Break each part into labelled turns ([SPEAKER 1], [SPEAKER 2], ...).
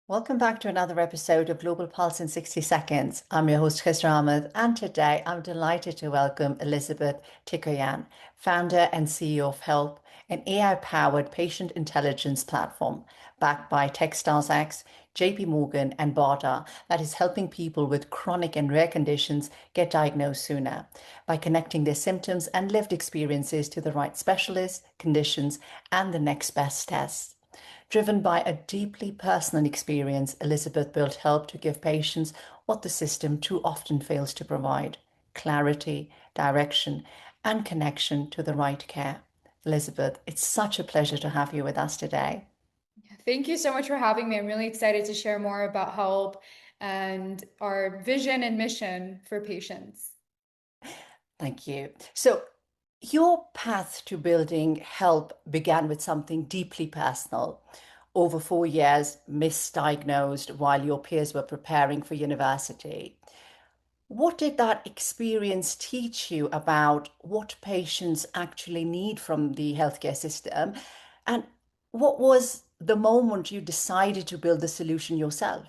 [SPEAKER 1] Welcome back to another episode of Global Pulse in 60 Seconds. I'm your host, Khosrow Ahmed, and today I'm delighted to welcome Elizabeth Tikoyan, founder and CEO of Healp, an AI-powered patient intelligence platform backed by Techstars X, JP Morgan, and BARDA that is helping people with chronic and rare conditions get diagnosed sooner by connecting their symptoms and lived experiences to the right specialists, conditions, and the next best test. Driven by a deeply personal experience, Elizabeth built Help to give patients what the system too often fails to provide: clarity, direction, and connection to the right care. Elizabeth, it's such a pleasure to have you with us today.
[SPEAKER 2] Thank you so much for having me. I'm really excited to share more about Help and our vision and mission for patients.
[SPEAKER 1] Thank you. So, your path to building Help began with something deeply personal. Over 4 years, misdiagnosed while your peers were preparing for university. What did that experience teach you about what patients actually need from the healthcare system? And what was the moment you decided to build the solution yourself?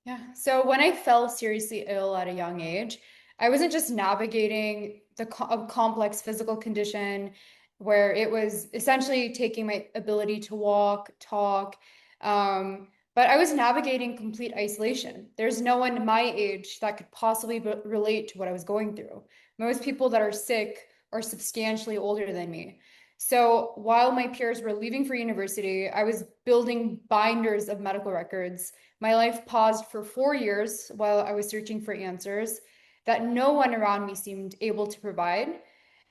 [SPEAKER 2] Yeah. So when I fell seriously ill at a young age, I wasn't just navigating a complex physical condition where it was essentially taking my ability to walk, talk, but I was navigating complete isolation. There's no one my age that could possibly relate to what I was going through. Most people that are sick are substantially older than me. So while my peers were leaving for university, I was building binders of medical records. My life paused for 4 years while I was searching for answers that no one around me seemed able to provide.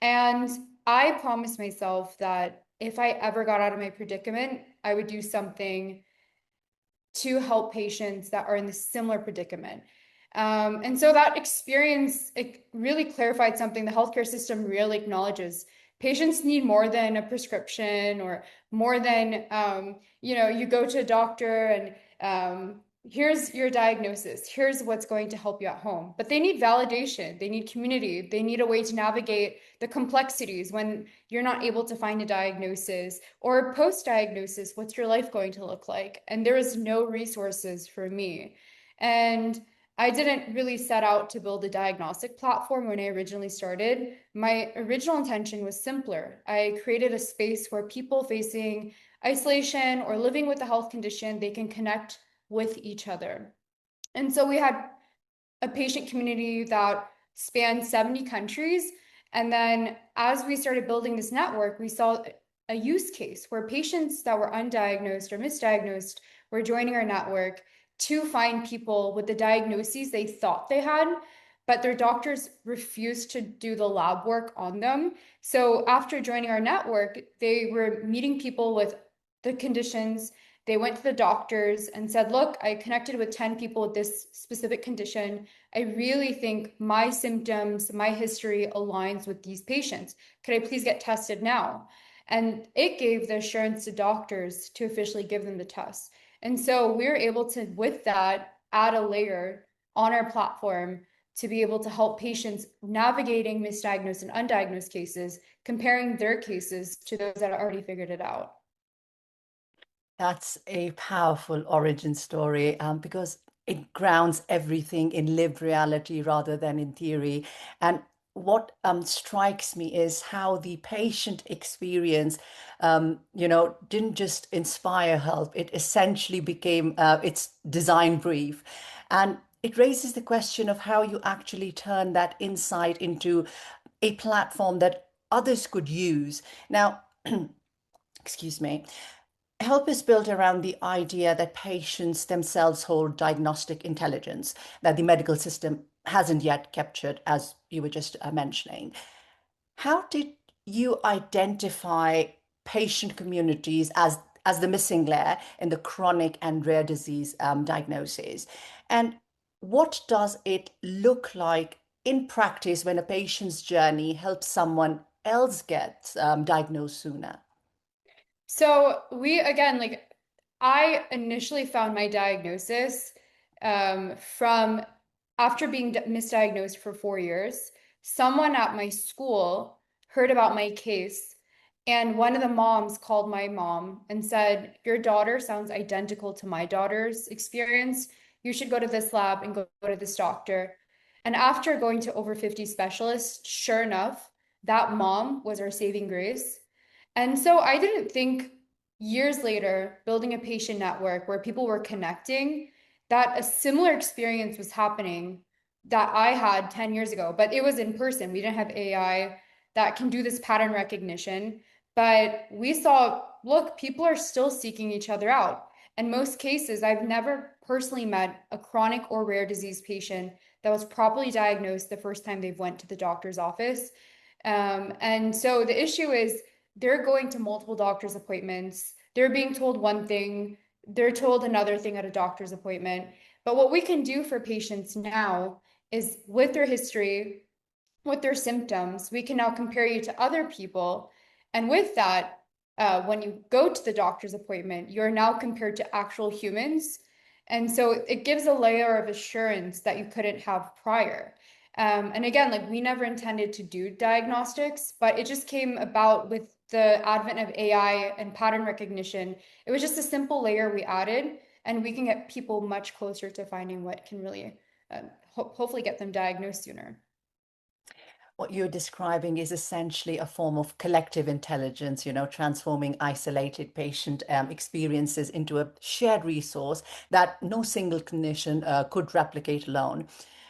[SPEAKER 2] And I promised myself that if I ever got out of my predicament, I would do something to help patients that are in this similar predicament. And so that experience, it really clarified something the healthcare system really acknowledges. Patients need more than a prescription or more than, you go to a doctor and here's your diagnosis, here's what's going to help you at home. But they need validation, they need community, they need a way to navigate the complexities when you're not able to find a diagnosis or post-diagnosis, what's your life going to look like? And there is no resources for me. And I didn't really set out to build a diagnostic platform when I originally started. My original intention was simpler. I created a space where people facing isolation or living with a health condition, they can connect with each other. And so we had a patient community that spanned 70 countries. And then as we started building this network, we saw a use case where patients that were undiagnosed or misdiagnosed were joining our network to find people with the diagnoses they thought they had, but their doctors refused to do the lab work on them. So after joining our network, they were meeting people with the conditions. They went to the doctors and said, look, I connected with 10 people with this specific condition. I really think my symptoms, my history aligns with these patients. Could I please get tested now? And it gave the assurance to doctors to officially give them the test. And so we were able to, with that, add a layer on our platform to be able to help patients navigating misdiagnosed and undiagnosed cases, comparing their cases to those that already figured it out.
[SPEAKER 1] That's a powerful origin story because it grounds everything in lived reality rather than in theory. And what strikes me is how the patient experience, didn't just inspire help. It essentially became its design brief. And it raises the question of how you actually turn that insight into a platform that others could use. Now, excuse me. Help is built around the idea that patients themselves hold diagnostic intelligence that the medical system hasn't yet captured, as you were just mentioning. How did you identify patient communities as the missing layer in the chronic and rare disease diagnosis? And what does it look like in practice when a patient's journey helps someone else get diagnosed sooner?
[SPEAKER 2] So we again, like I initially found my diagnosis from after being misdiagnosed for 4 years. Someone at my school heard about my case And one of the moms called my mom and said, your daughter sounds identical to my daughter's experience. You should go to this lab and go to this doctor. And after going to over 50 specialists, sure enough, that mom was our saving grace. And so I didn't think years later, building a patient network where people were connecting, that a similar experience was happening that I had 10 years ago, but it was in person. We didn't have AI that can do this pattern recognition. But we saw, look, people are still seeking each other out. In most cases, I've never personally met a chronic or rare disease patient that was properly diagnosed the first time they've went to the doctor's office. And so the issue is they're going to multiple doctor's appointments. They're being told one thing, they're told another thing at a doctor's appointment. But what we can do for patients now is with their history, with their symptoms, we can now compare you to other people. And with that, when you go to the doctor's appointment, you're now compared to actual humans. And so it gives a layer of assurance that you couldn't have prior. And again, like we never intended to do diagnostics, but it just came about with the advent of AI and pattern recognition. It was just a simple layer we added, and we can get people much closer to finding what can really hopefully get them diagnosed sooner.
[SPEAKER 1] What you're describing is essentially a form of collective intelligence, transforming isolated patient experiences into a shared resource that no single clinician could replicate alone.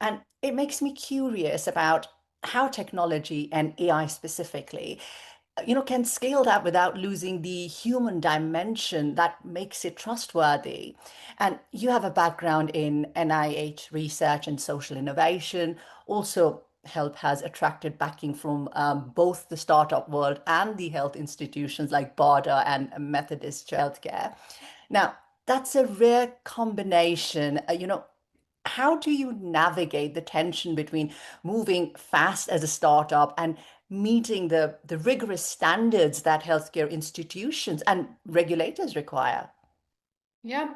[SPEAKER 1] And it makes me curious about how technology and AI specifically can scale that without losing the human dimension that makes it trustworthy. And you have a background in NIH research and social innovation. Also, Help has attracted backing from both the startup world and the health institutions like BARDA and Methodist Healthcare. Now, that's a rare combination. How do you navigate the tension between moving fast as a startup and meeting the rigorous standards that healthcare institutions and regulators require?
[SPEAKER 2] Yeah.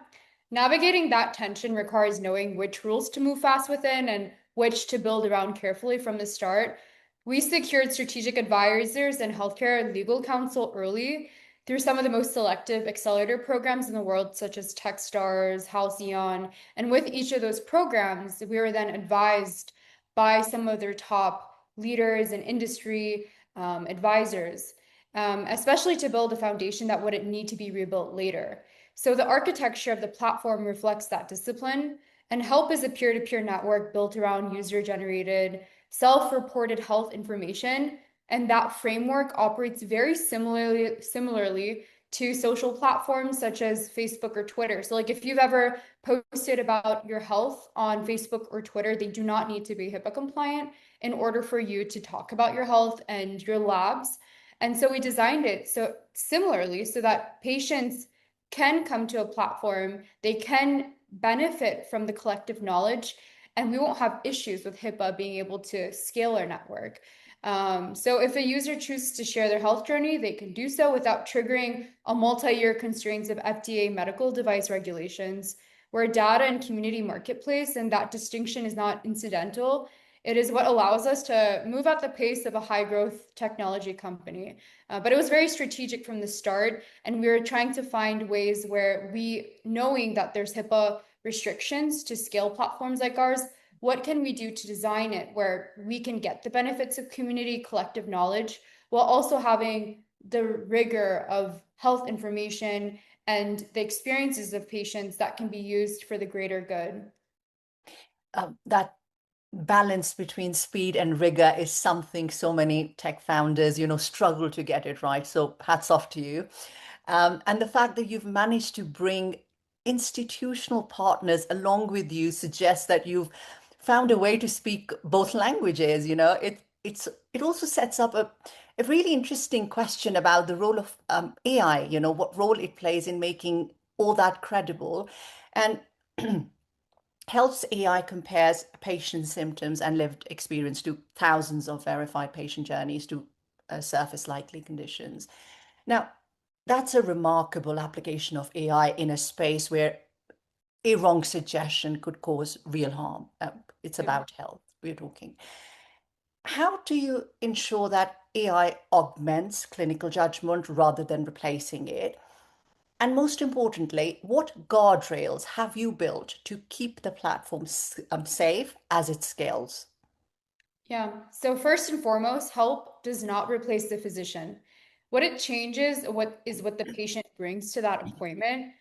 [SPEAKER 2] Navigating that tension requires knowing which rules to move fast within and which to build around carefully from the start. We secured strategic advisors and healthcare legal counsel early through some of the most selective accelerator programs in the world, such as Techstars, Halcyon. And with each of those programs, we were then advised by some of their top leaders and industry advisors, especially to build a foundation that wouldn't need to be rebuilt later. So the architecture of the platform reflects that discipline. And Help is a peer-to-peer network built around user-generated, self-reported health information. And that framework operates very similarly to social platforms such as Facebook or Twitter. So like if you've ever posted about your health on Facebook or Twitter, they do not need to be HIPAA compliant in order for you to talk about your health and your labs. And so we designed it so similarly so that patients can come to a platform, they can benefit from the collective knowledge, and we won't have issues with HIPAA being able to scale our network. So if a user chooses to share their health journey, they can do so without triggering a multi-year constraints of FDA medical device regulations. We're a data and community marketplace, and that distinction is not incidental. It is what allows us to move at the pace of a high growth technology company. But it was very strategic from the start. And we were trying to find ways where knowing that there's HIPAA restrictions to scale platforms like ours, what can we do to design it where we can get the benefits of community collective knowledge while also having the rigor of health information and the experiences of patients that can be used for the greater good?
[SPEAKER 1] That balance between speed and rigor is something so many tech founders, struggle to get it right. So hats off to you. And the fact that you've managed to bring institutional partners along with you suggests that you've found a way to speak both languages. It also sets up a really interesting question about the role of AI, what role it plays in making all that credible. And Helps AI compares patient symptoms and lived experience to thousands of verified patient journeys to surface likely conditions. Now, that's a remarkable application of AI in a space where a wrong suggestion could cause real harm. It's
[SPEAKER 2] Yeah.
[SPEAKER 1] about health we're talking. How do you ensure that AI augments clinical judgment rather than replacing it? And most importantly, what guardrails have you built to keep the platform safe as it scales?
[SPEAKER 2] Yeah. So first and foremost, help does not replace the physician. What it changes, what the patient brings to that appointment.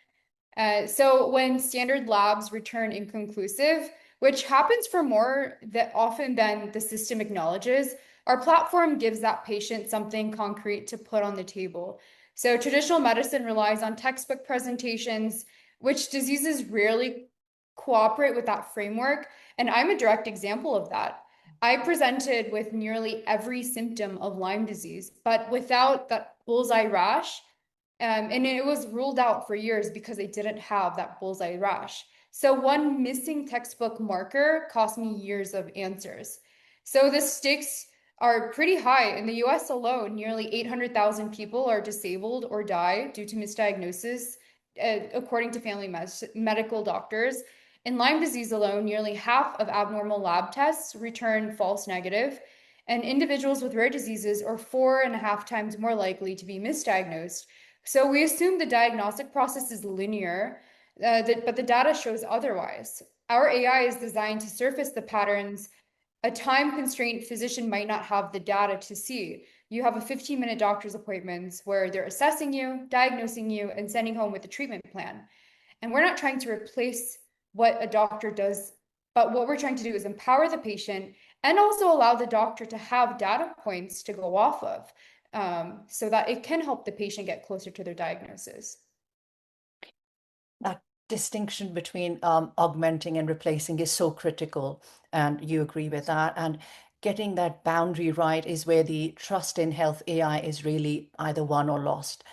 [SPEAKER 2] So when standard labs return inconclusive, which happens for more that often than the system acknowledges, our platform gives that patient something concrete to put on the table. So traditional medicine relies on textbook presentations, which diseases rarely cooperate with that framework. And I'm a direct example of that. I presented with nearly every symptom of Lyme disease, but without that bullseye rash, and it was ruled out for years because they didn't have that bullseye rash. So one missing textbook marker cost me years of answers. So the stakes are pretty high. In the US alone, nearly 800,000 people are disabled or die due to misdiagnosis, according to medical doctors. In Lyme disease alone, nearly half of abnormal lab tests return false negative, and individuals with rare diseases are 4.5 times more likely to be misdiagnosed. So we assume the diagnostic process is linear, but the data shows otherwise. Our AI is designed to surface the patterns a time constrained physician might not have the data to see. You have a 15-minute doctor's appointments where they're assessing you, diagnosing you, and sending home with a treatment plan. And we're not trying to replace what a doctor does, but what we're trying to do is empower the patient and also allow the doctor to have data points to go off of, so that it can help the patient get closer to their diagnosis.
[SPEAKER 1] That distinction between augmenting and replacing is so critical, and you agree with that. And getting that boundary right is where the trust in health AI is really either won or lost.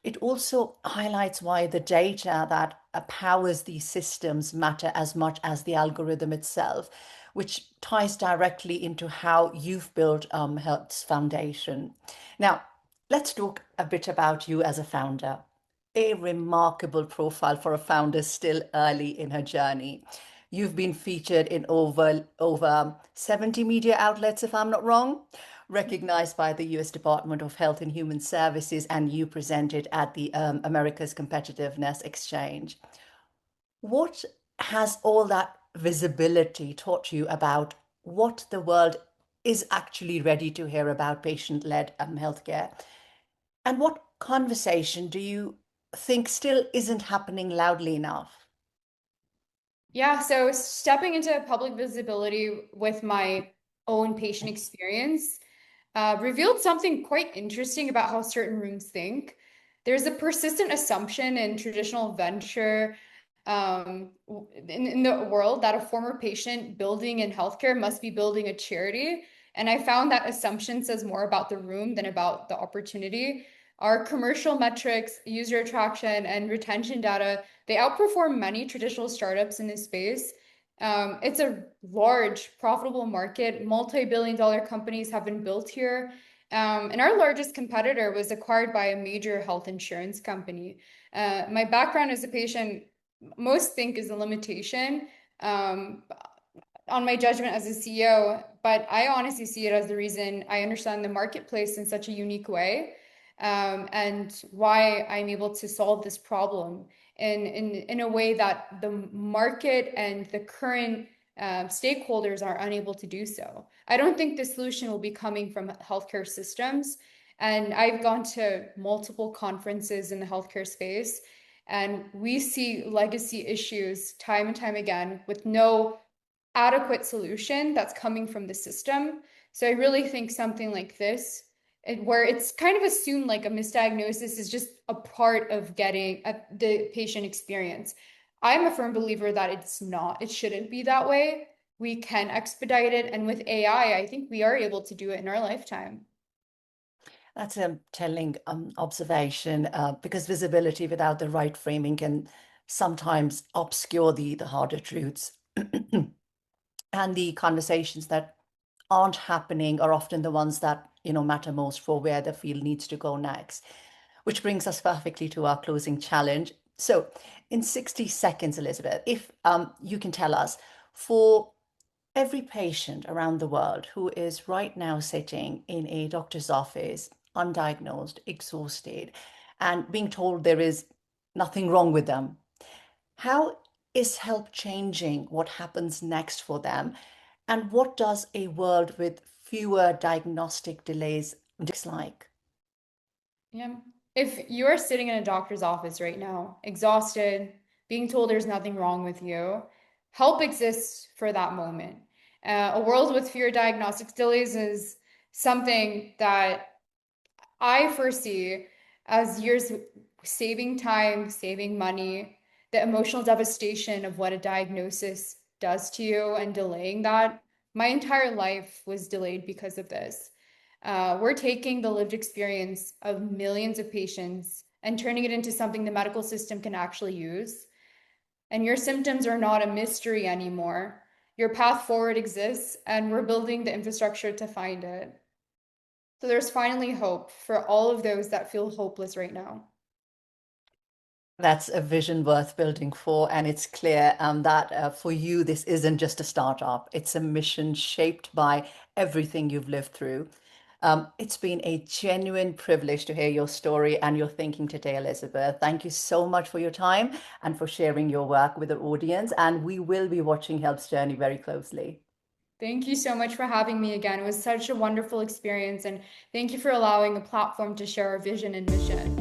[SPEAKER 1] It also highlights why the data that powers these systems matter as much as the algorithm itself, which ties directly into how you've built Health's foundation. Now, let's talk a bit about you as a founder. A remarkable profile for a founder still early in her journey. You've been featured in over 70 media outlets, if I'm not wrong, recognized by the US Department of Health and Human Services, and you presented at the America's Competitiveness Exchange. What has all that visibility taught you about what the world is actually ready to hear about patient-led healthcare? And what conversation do you think still isn't happening loudly enough?
[SPEAKER 2] Yeah, so stepping into public visibility with my own patient experience revealed something quite interesting about how certain rooms think. There's a persistent assumption in traditional venture in the world that a former patient building in healthcare must be building a charity. And I found that assumption says more about the room than about the opportunity. Our commercial metrics, user attraction, and retention data, they outperform many traditional startups in this space. It's a large, profitable market. Multi-billion-dollar companies have been built here. And our largest competitor was acquired by a major health insurance company. My background as a patient, most think is a limitation. Um, on my judgment as a CEO, but I honestly see it as the reason I understand the marketplace in such a unique way, and why I'm able to solve this problem in a way that the market and the current stakeholders are unable to do so. I don't think the solution will be coming from healthcare systems. And I've gone to multiple conferences in the healthcare space, and we see legacy issues time and time again with no adequate solution that's coming from the system. So I really think something like this, where it's kind of assumed like a misdiagnosis is just a part of getting the patient experience. I'm a firm believer that it's not, it shouldn't be that way. We can expedite it. And with AI, I think we are able to do it in our lifetime.
[SPEAKER 1] That's a telling observation because visibility without the right framing can sometimes obscure the harder truths. And the conversations that aren't happening are often the ones that, matter most for where the field needs to go next. Which brings us perfectly to our closing challenge. So, in 60 seconds, Elizabeth, if you can tell us, for every patient around the world who is right now sitting in a doctor's office, undiagnosed, exhausted, and being told there is nothing wrong with them, how is help changing what happens next for them? And what does a world with fewer diagnostic delays looks like?
[SPEAKER 2] Yeah. If you are sitting in a doctor's office right now, exhausted, being told there's nothing wrong with you, help exists for that moment. A world with fewer diagnostic delays is something that I foresee as years saving time, saving money, the emotional devastation of what a diagnosis does to you and delaying that. My entire life was delayed because of this. We're taking the lived experience of millions of patients and turning it into something the medical system can actually use. And your symptoms are not a mystery anymore. Your path forward exists, and we're building the infrastructure to find it. So there's finally hope for all of those that feel hopeless right now.
[SPEAKER 1] That's a vision worth building for. And it's clear that for you, this isn't just a startup, it's a mission shaped by everything you've lived through. It's been a genuine privilege to hear your story and your thinking today, Elizabeth. Thank you so much for your time and for sharing your work with the audience. And we will be watching Help's journey very closely.
[SPEAKER 2] Thank you so much for having me again. It was such a wonderful experience, and thank you for allowing a platform to share our vision and mission.